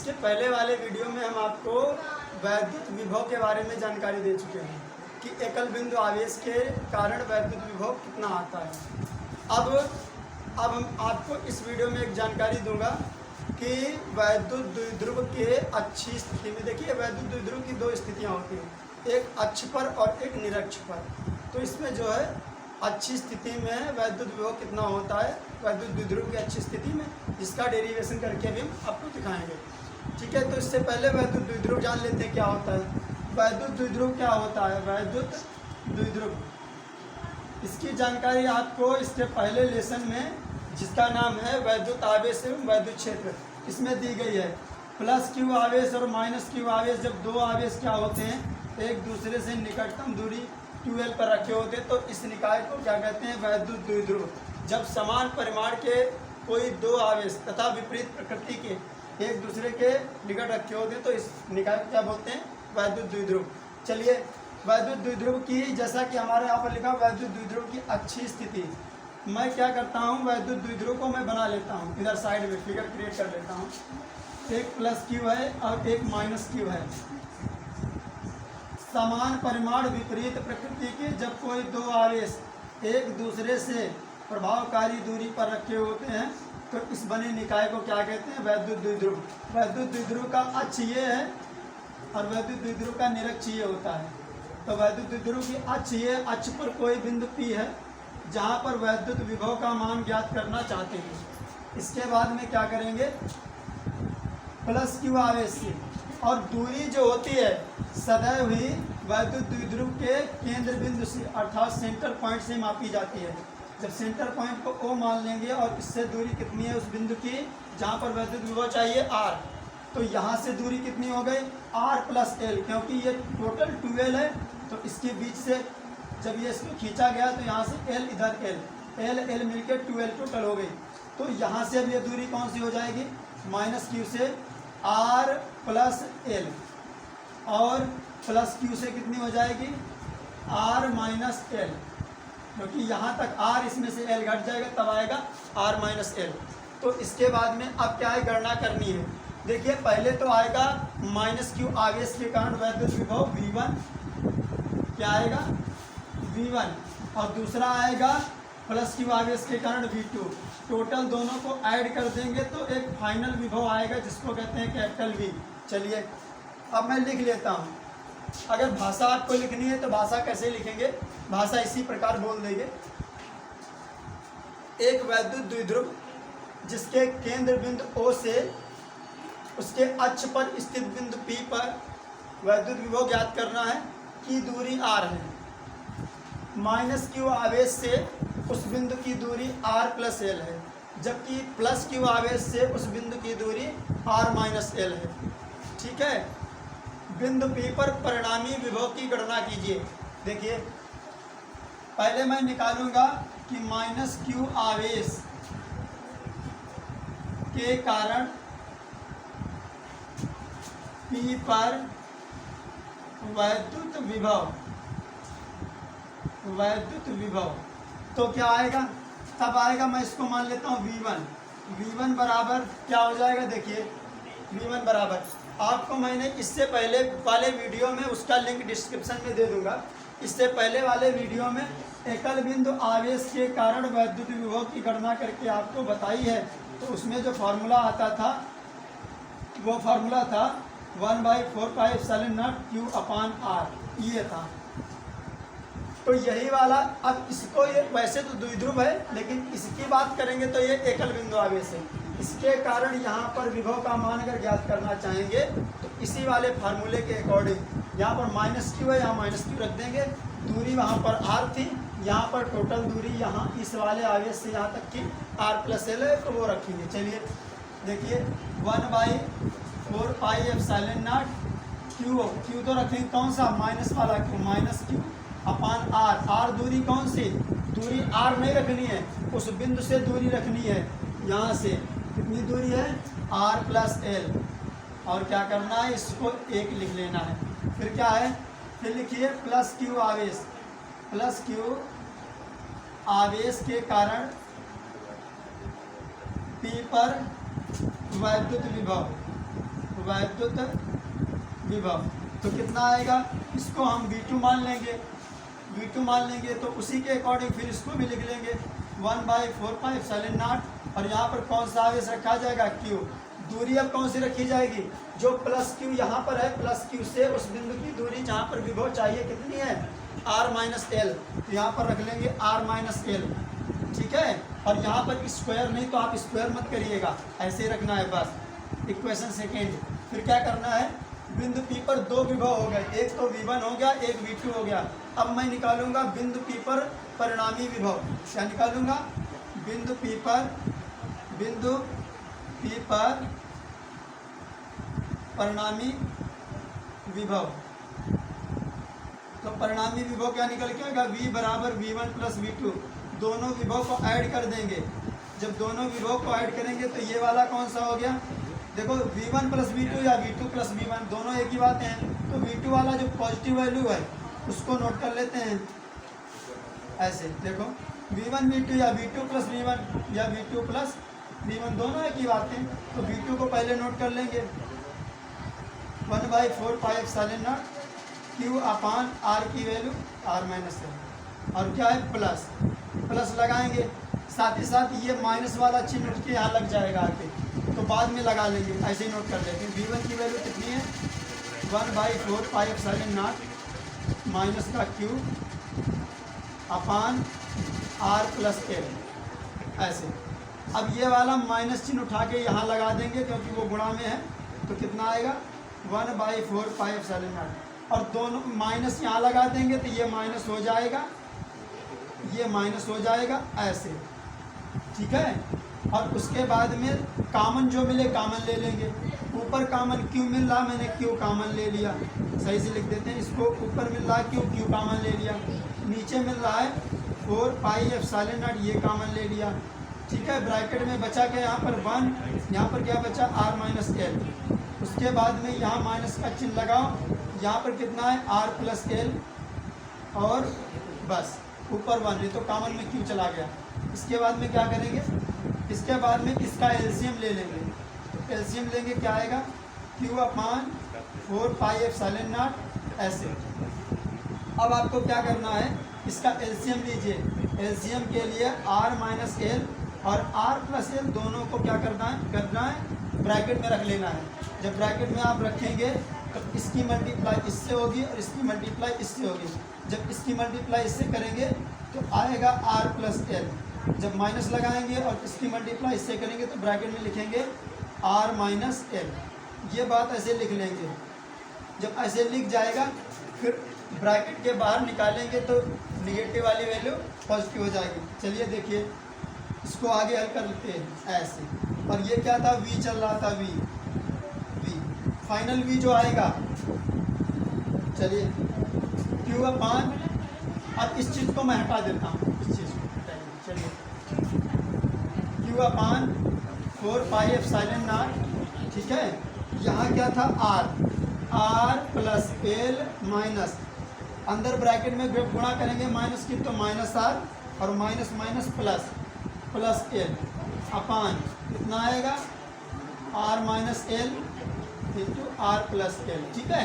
इससे पहले वाले वीडियो में हम आपको वैद्युत विभव के बारे में जानकारी दे चुके हैं कि एकल बिंदु आवेश के कारण वैद्युत विभव कितना आता है। अब हम आपको इस वीडियो में एक जानकारी दूंगा कि वैद्युत द्विध्रुव के अच्छी स्थिति में, देखिए वैद्युत द्विध्रुव की दो स्थितियाँ होती हैं, एक अक्ष पर और एक निरक्ष पर। तो इसमें जो है अच्छी स्थिति में वैद्युत विभव कितना होता है वैद्युत द्विध्रुव की अच्छी स्थिति में, इसका डेरिवेशन करके भी हम आपको दिखाएंगे। ठीक है, तो इससे पहले वैद्युत द्विध्रुव जान लेते हैं क्या होता है। वैद्युत द्विध्रुव क्या होता है? वैद्युत द्विध्रुव, इसकी जानकारी आपको इसके पहले लेसन में, जिसका नाम है वैद्युत आवेश एवं वैद्युत क्षेत्र, इसमें दी गई है। प्लस क्यू आवेश और माइनस क्यू आवेश, जब दो आवेश क्या होते हैं एक दूसरे से निकटतम दूरी 2l पर रखे होते हैं, तो इस निकाय को क्या कहते हैं? वैद्युत द्विध्रुव। जब समान परिमाण के कोई दो आवेश तथा विपरीत प्रकृति के एक दूसरे के निकट रखे होते हैं, तो इस निकाय को क्या बोलते हैं? वैद्युत द्विध्रुव। चलिए, वैद्युत द्विध्रुव की, जैसा कि हमारे यहाँ पर लिखा वैद्युत द्विध्रुव की अच्छी स्थिति, मैं क्या करता हूँ, वैद्युत द्विध्रुव को मैं बना लेता हूँ, इधर साइड में फिगर क्रिएट कर लेता हूँ। एक प्लस क्यू है और एक माइनस क्यू है। समान परिमाण विपरीत प्रकृति के जब कोई दो आवेश एक दूसरे से प्रभावकारी दूरी पर रखे होते हैं, तो इस बने निकाय को क्या कहते हैं? वैद्युत द्विध्रुव। वैद्युत द्विध्रुव का अक्ष ये है और वैद्युत द्विध्रुव का निरक्ष ये होता है। तो वैद्युत द्विध्रुव की अक्ष ये, अक्ष पर कोई बिंदु P है जहाँ पर वैद्युत विभव का मान ज्ञात करना चाहते हैं। इसके बाद में क्या करेंगे? प्लस क्यू आवेश से, और दूरी जो होती है सदैव ही वैद्युत द्विध्रुव के केंद्र बिंदु से, अर्थात सेंटर पॉइंट से मापी जाती है। जब सेंटर पॉइंट को O मान लेंगे और इससे दूरी कितनी है उस बिंदु की जहाँ पर वैद्युत विभव चाहिए R, तो यहाँ से दूरी कितनी हो गई? R प्लस L, क्योंकि ये टोटल 2L है, तो इसके बीच से जब ये इसको खींचा गया तो यहाँ से L इधर L मिलकर 2L टोटल हो गई। तो यहाँ से अब ये दूरी कौन सी हो जाएगी? माइनस क्यू से R प्लस L, और प्लस क्यू से कितनी हो जाएगी? R माइनस L, क्योंकि यहाँ तक R, इसमें से L घट जाएगा, तब आएगा R माइनस L। तो इसके बाद में अब क्या है, गणना करनी है। देखिए, पहले तो आएगा माइनस क्यू आवेश के कारण वैद्युत विभव V1, क्या आएगा? V1, और दूसरा आएगा प्लस क्यू आवेश के कारण V2। टोटल दोनों को ऐड कर देंगे तो एक फाइनल विभव आएगा जिसको कहते हैं कैपिटल V। चलिए, अब मैं लिख लेता हूँ। अगर भाषा आपको लिखनी है तो भाषा कैसे लिखेंगे? भाषा इसी प्रकार बोल देंगे। एक वैद्युत द्विध्रुव जिसके केंद्र बिंदु O से उसके अक्ष पर स्थित बिंदु P पर वैद्युत विभव ज्ञात करना है की दूरी R है। माइनस क्यू आवेश से उस बिंदु की दूरी R प्लस L है, जबकि प्लस क्यू आवेश से उस बिंदु की दूरी R माइनस L है। ठीक है, बिंदु P पर परिणामी विभव की गणना कीजिए। देखिए, पहले मैं निकालूंगा कि माइनस क्यू आवेश के कारण P पर वैद्युत विभव, तो क्या आएगा? तब आएगा, मैं इसको मान लेता हूँ V1 बराबर क्या हो जाएगा? देखिए, V1 बराबर, आपको मैंने इससे पहले वाले वीडियो में उसका लिंक डिस्क्रिप्शन में दे दूंगा। इससे पहले वाले वीडियो में एकल बिंदु आवेश के कारण वैद्युत विभव की गणना करके आपको बताई है। तो उसमें जो फार्मूला आता था वो फार्मूला था 1/4πε0 Q/R, ये था। तो यही वाला, अब इसको, ये वैसे तो द्विध्रुव है लेकिन इसकी बात करेंगे तो ये एकल बिंदु आवेश है। इसके कारण यहाँ पर विभव का मान अगर ज्ञात करना चाहेंगे तो इसी वाले फार्मूले के अकॉर्डिंग यहाँ पर माइनस क्यू है, यहाँ माइनस क्यू रख देंगे, दूरी वहाँ पर R थी, यहाँ पर टोटल दूरी यहाँ इस वाले आवेश से यहाँ तक की R प्लस L है, तो वो रखेंगे। चलिए, देखिए, 1/4πε0 क्यू तो रखेंगे कौन सा? माइनस वाला क्यू, माइनस क्यू अपान R दूरी कौन सी? दूरी R नहीं रखनी है, उस बिंदु से दूरी रखनी है। यहाँ से कितनी दूरी है? R प्लस L, और क्या करना है? इसको 1 लिख लेना है। फिर क्या है? फिर लिखिए प्लस क्यू आवेश के कारण P पर वैद्युत वैद्युत विभव। तो कितना आएगा, इसको हम V2 मान लेंगे, V2 मान लेंगे तो उसी के अकॉर्डिंग फिर इसको भी लिख लेंगे 1/4πε0। और यहाँ पर कौन सा आवेश रखा जाएगा, Q। दूरी अब कौन सी रखी जाएगी, जो प्लस Q यहाँ पर है, प्लस Q से उस बिंदु की दूरी जहाँ पर विभव चाहिए कितनी है, r-l। तो यहाँ पर रख लेंगे r-l, ठीक है। और यहाँ पर स्क्वायर नहीं तो आप स्क्वायर मत करिएगा, ऐसे ही रखना है बस। इक्वेशन सेकेंड, फिर क्या करना है, बिंदु P पर दो विभव हो गए, एक तो V1 हो गया, एक V2 हो गया। अब मैं निकालूंगा बिंदु P पर परिणामी विभव। क्या निकालूंगा, बिंदु P पर परिणामी विभव। तो परिणामी विभव क्या निकल के आएगा, V बराबर V1 प्लस V2। दोनों विभव को ऐड कर देंगे। जब दोनों विभव को ऐड करेंगे तो ये वाला कौन सा हो गया, देखो V1 प्लस V2 या V2 प्लस V1 दोनों एक ही बात हैं। तो V2 वाला जो पॉजिटिव वैल्यू है उसको नोट कर लेते हैं ऐसे, देखो V1 V2 या V2 प्लस V1 या V2 प्लस V1 दोनों एक ही बात है। तो V2 को पहले नोट कर लेंगे 1/4πε0 Q/R की वैल्यू r-l, और क्या है प्लस लगाएंगे। साथ ही साथ ये माइनस वाला चिन्ह उठ के यहाँ लग जाएगा आके, तो बाद में लगा लेंगे, ऐसे ही नोट कर लेते हैं। V1 की वैल्यू कितनी है, 1/4πε0 माइनस का Q/R+l ऐसे। अब ये वाला माइनस चिन्ह उठा के यहाँ लगा देंगे क्योंकि वो गुणा में है, तो कितना आएगा 1/4πε0। और दोनों माइनस यहाँ लगा देंगे तो ये माइनस हो जाएगा, ये माइनस हो जाएगा ऐसे, ठीक है। और उसके बाद में कामन जो मिले कामन ले लेंगे। ऊपर कामन Q मिल रहा, मैंने Q कामन ले लिया, सही से लिख देते हैं इसको। ऊपर मिल रहा है Q कामन ले लिया, नीचे मिल रहा है 4πε0, ये कामन ले लिया, ठीक है। ब्रैकेट में बचा क्या, यहाँ पर 1, यहाँ पर क्या बचा r-l। उसके बाद में यहाँ माइनस का चिन्ह लगाओ, यहाँ पर कितना है r+l, और बस ऊपर 1, नहीं तो कामन में Q चला गया। इसके बाद में क्या करेंगे, इसके बाद में इसका एलसीएम ले लेंगे। तो एलसीएम लेंगे, क्या आएगा Q/4πε0 ऐसे। अब आपको क्या करना है, इसका एलसीएम लीजिए। एलसीएम के लिए r-l और r+l दोनों को क्या करना है ब्रैकेट में रख लेना है। जब ब्रैकेट में आप रखेंगे तो इसकी मल्टीप्लाई इससे होगी और इसकी मल्टीप्लाई इससे होगी। जब इसकी मल्टीप्लाई इससे करेंगे तो आएगा r+l। जब माइनस लगाएंगे और इसकी मल्टीप्लाई इससे करेंगे तो ब्रैकेट में लिखेंगे r-l। ये बात ऐसे लिख लेंगे। जब ऐसे लिख जाएगा फिर ब्रैकेट के बाहर निकालेंगे तो निगेटिव वाली वैल्यू पॉजिटिव हो जाएगी। चलिए देखिए, इसको आगे हल कर लेते हैं ऐसे। और ये क्या था, V चल रहा था, V फाइनल V जो आएगा, चलिए Q/, अब इस चीज़ को मैं हटा देता हूँ, इस चीज़ को हटाइए। चलिए Q/4πε0, ठीक है। यहाँ क्या था r+l माइनस, अंदर ब्रैकेट में गुणा करेंगे माइनस की तो -r और माइनस +l अपान कितना आएगा r-l इंटू r+l, ठीक है।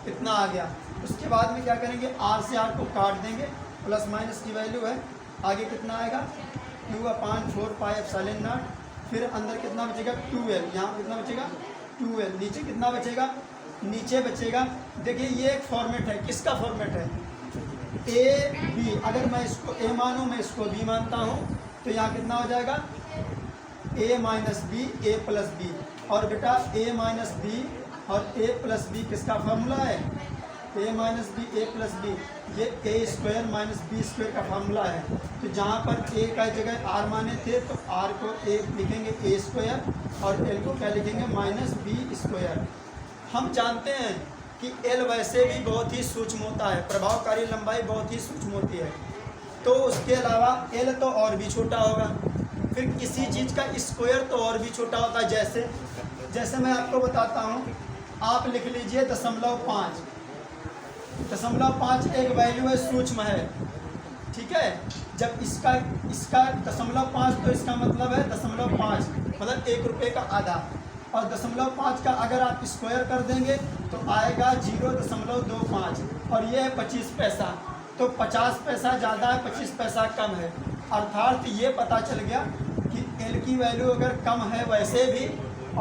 इतना आ गया। उसके बाद में क्या करेंगे, r से r को काट देंगे, प्लस माइनस की वैल्यू है। आगे कितना आएगा Q/4πε0, फिर अंदर कितना बचेगा 2l, यहाँ कितना बचेगा 2l, नीचे कितना बचेगा, नीचे बचेगा। देखिए ये एक फॉर्मेट है, किसका फॉर्मेट है, a b। अगर मैं इसको a मानूँ, मैं इसको b मानता हूँ, तो यहाँ कितना हो जाएगा a-b a+b। और बेटा a-b और a+b किसका फार्मूला है, a-b a+b, ये a² - b² का फार्मूला है। तो जहाँ पर a का जगह r माने थे तो r को a लिखेंगे a² और l को क्या लिखेंगे -b²। हम जानते हैं कि l वैसे भी बहुत ही सूक्ष्म होता है, प्रभावकारी लंबाई बहुत ही सूक्ष्म होती है। तो उसके अलावा l तो और भी छोटा होगा, फिर किसी चीज़ का स्क्वायर तो और भी छोटा होता है। जैसे मैं आपको बताता हूँ, आप लिख लीजिए 0.5। 0.5 एक वैल्यू है, सूक्ष्म है, ठीक है। जब इसका 0.5 तो इसका मतलब है 0.5 मतलब 1 रुपये का आधा। और 0.5 का अगर आप स्क्वायर कर देंगे तो आएगा 0.25 और ये है 25 पैसा। तो 50 पैसा ज़्यादा है, 25 पैसा कम है। अर्थात ये पता चल गया कि एल की वैल्यू अगर कम है वैसे भी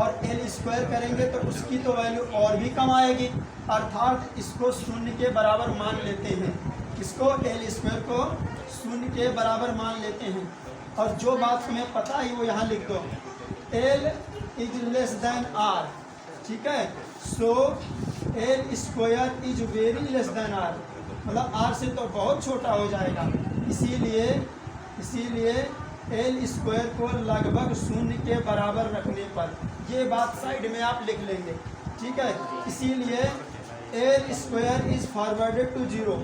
और एल स्क्वायर करेंगे तो उसकी तो वैल्यू और भी कम आएगी। अर्थात इसको शून्य के बराबर मान लेते हैं, इसको एल स्क्वायर को शून्य के बराबर मान लेते हैं। और जो बात हमें पता है वो यहाँ लिख दो, L is less than R, ठीक है। So L square is very less than R, मतलब आर से तो बहुत छोटा हो जाएगा। इसीलिए एल स्क्वायर को लगभग शून्य के बराबर रखने पर, ये बात साइड में आप लिख लेंगे, ठीक है। इसीलिए L square is forwarded to 0,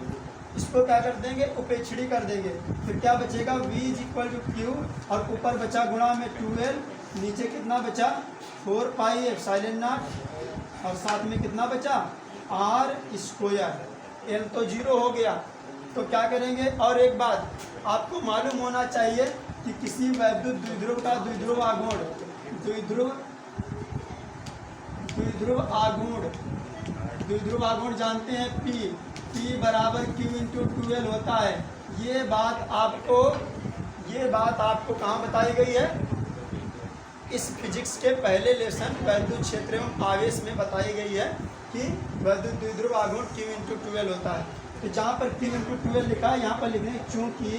इसको क्या कर देंगे, उपेक्षणी कर देंगे। फिर क्या बचेगा, v is equal to Q और ऊपर बचा गुणा में 2l, नीचे कितना बचा 4 पाई एप्सिलॉन नॉट और साथ में कितना बचा आर स्क्वायर। एल तो 0 हो गया, तो क्या करेंगे। और एक बात आपको मालूम होना चाहिए कि किसी वैद्युत द्विध्रुव का द्विध्रुव आघूर्ण जानते हैं, P बराबर Q इंटू 2L होता है। ये बात आपको कहाँ बताई गई है, इस फिजिक्स के पहले लेसन वैद्युत क्षेत्र एवं आवेश में बताई गई है कि वैद्युत द्विध्रुव आघूर्ण Q इंटू 2L होता है। तो जहाँ पर Q इंटू 2L लिखा है यहाँ पर लिख दें चूँकि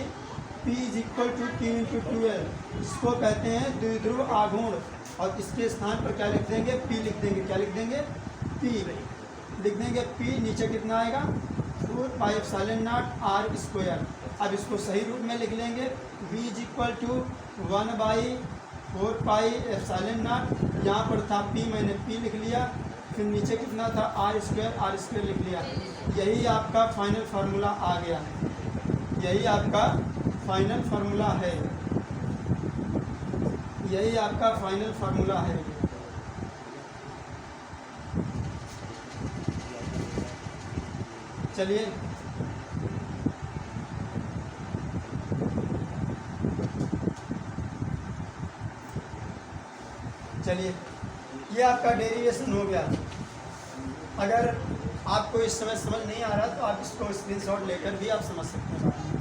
P is equal to Q into 2L, इसको कहते हैं द्विध्रुव आघूर्ण। और इसके स्थान पर क्या लिख देंगे, P लिख देंगे। क्या लिख देंगे, P लिख देंगे। P नीचे कितना आएगा 4 pi epsilon not R square. अब इसको सही रूप में लिख लेंगे, v is equal to 1/4 pi epsilon not, यहाँ पर था P, मैंने P लिख लिया। फिर नीचे कितना था आर स्क्वायर लिख लिया। यही आपका फाइनल फार्मूला आ गया, यही आपका फाइनल फार्मूला है, यही आपका फाइनल फार्मूला है। चलिए ये आपका डेरिवेशन हो गया। अगर आपको इस समय समझ नहीं आ रहा तो आप इसको स्क्रीनशॉट लेकर भी आप समझ सकते हैं।